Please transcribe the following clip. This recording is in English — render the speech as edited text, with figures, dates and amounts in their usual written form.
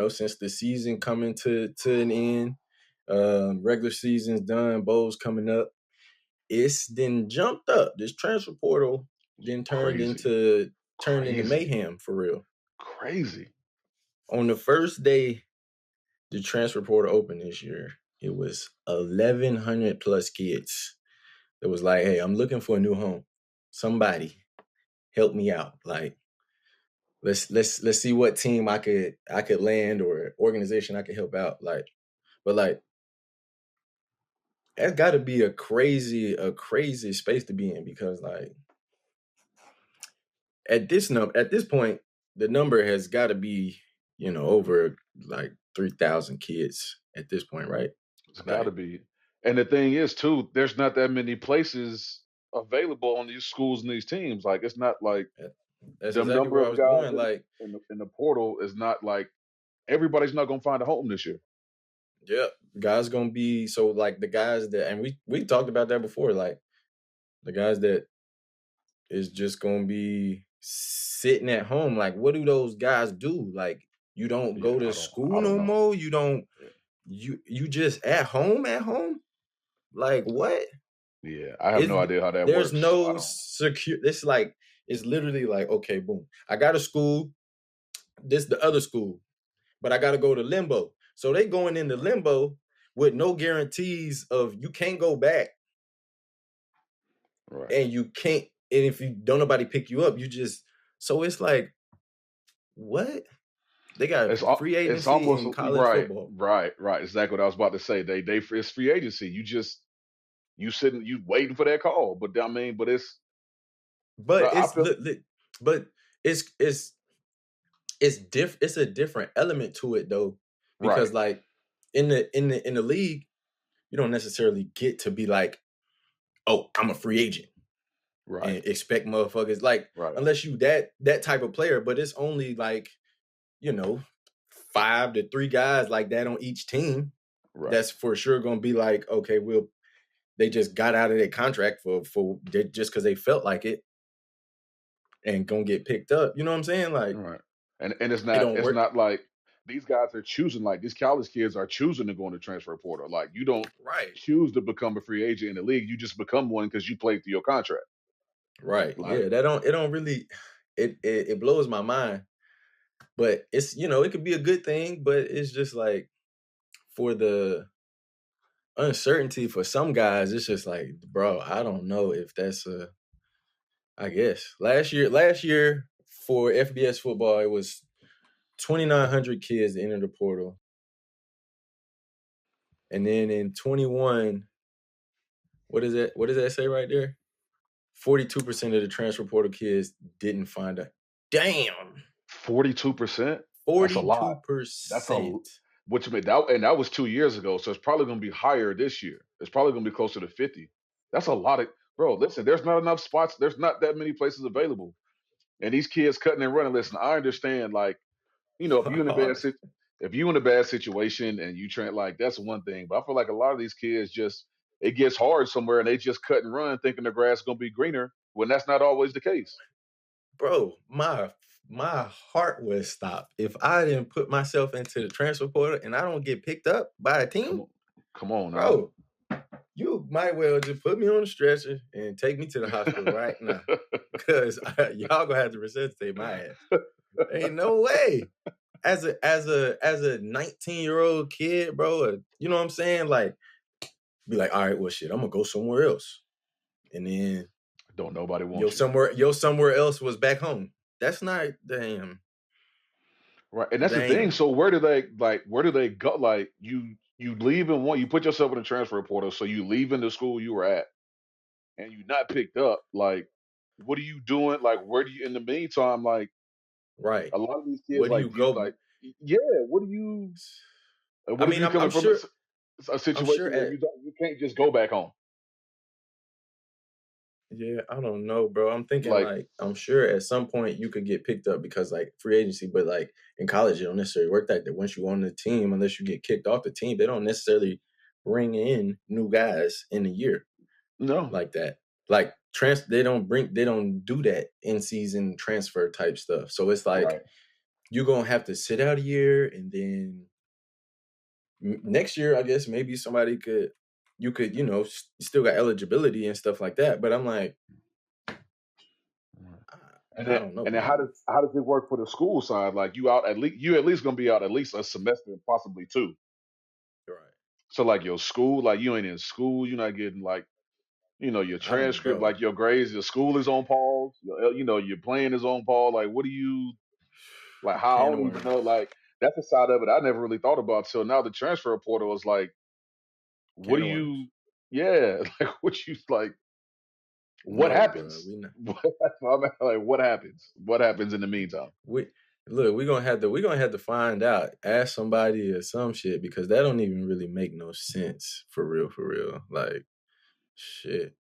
since the season coming to an end, regular season's done, bowls coming up, it's then jumped up. This transfer portal then turned into mayhem for real. Crazy. On the first day the transfer portal opened this year, it was 1,100 plus kids. It was like, hey, I'm looking for a new home. Somebody help me out. Like, let's see what team I could land or organization I could help out. Like, but like, that's got to be a crazy space to be in, because like at this point, the number has got to be over like 3,000 kids at this point, right? It's got to be. And the thing is, too, there's not that many places available on these schools and these teams. Like, it's not like that's the exactly number where I of was guys going. Like, in the portal is not like everybody's not going to find a home this year. Yeah, guys gonna be so like the guys that, and we talked about that before. Like the guys that is just gonna be sitting at home. Like, what do those guys do? Like, you don't go to school no more. You don't. You just at home. Like, what? Yeah, I have no idea how that works. There's works. no secure. It's literally like, okay, boom. I got a school. This the other school, but I got to go to limbo. So they going into limbo with no guarantees of you can't go back. Right. And you can't, and if you don't nobody pick you up, you just, so it's like, what? They got free agency, it's almost in college football. Right. Exactly what I was about to say. They it's free agency. You sitting, you waiting for that call. But I mean, it's a different element to it though, because like in the league, you don't necessarily get to be like, oh, I'm a free agent. Right. And expect motherfuckers like, unless you that type of player, but it's only like, 5 to 3 guys like that on each team. Right. That's for sure gonna be like, okay, they just got out of their contract for just because they felt like it and gonna get picked up. You know what I'm saying? Like, right. And it's not like these guys are choosing, like these college kids are choosing to go in the transfer portal. Like, you don't choose to become a free agent in the league. You just become one because you played through your contract. Right. Like, yeah. It don't really, it blows my mind, but it's, it could be a good thing, but it's just like for the uncertainty for some guys, it's just like, bro, I don't know if that's I guess last year for FBS football, it was 2,900 kids that entered the portal. And then in 21, what is that say right there? 42% of the transfer portal kids didn't find a damn. 42%? 42%. That's a which made that, and that was 2 years ago. So it's probably going to be higher this year. It's probably going to be closer to 50. That's a lot of, bro. Listen, there's not enough spots. There's not that many places available, and these kids cutting and running. Listen, I understand. Like, if you in a bad situation and you train, like, that's one thing. But I feel like a lot of these kids it gets hard somewhere and they just cut and run, thinking the grass is going to be greener when that's not always the case. Bro, my heart would stop if I didn't put myself into the transfer portal and I don't get picked up by a team. Come on, bro. You might well just put me on the stretcher and take me to the hospital right now, because y'all gonna have to resuscitate my ass. Ain't no way. As a 19-year-old kid, bro, you know what I'm saying? Like, be like, all right, well, shit, I'm gonna go somewhere else, and then don't nobody want you. Somewhere else was back home. That's not damn. Right, and that's the thing. So where do they go? Like, you leave you put yourself in the transfer portal, so you leave in the school you were at, and you're not picked up. Like, what are you doing? Like, where do you, in the meantime, like, right? A lot of these kids, where do you go? Like, yeah, what do you? What I mean, you coming from a situation where you can't just go back home? Yeah, I don't know, bro. I'm thinking like I'm sure at some point you could get picked up because like free agency, but like in college, it don't necessarily work like that. Once you on the team, unless you get kicked off the team, they don't necessarily bring in new guys in a year. No, like that. Like they don't do that in season transfer type stuff. So it's like you're gonna have to sit out a year, and then next year, I guess maybe you could, still got eligibility and stuff like that. But I'm like, I don't know, And then man. how does it work for the school side? Like you at least gonna be out at least a semester and possibly two. Right. So like your school, like you ain't in school, you're not getting like your I don't, transcript, bro. like your grades, your school is on pause. Your playing is on pause. Like what do you like? How I Can of don't even worms. know. Like that's the side of it I never really thought about till now. The transfer portal is like, what Can do of worms. you? Yeah, like what you like? What No, bro. happens? We not. Like what happens? What happens in the meantime? We look. We gonna have to find out. Ask somebody or some shit because that don't even really make no sense for real. For real. Like shit.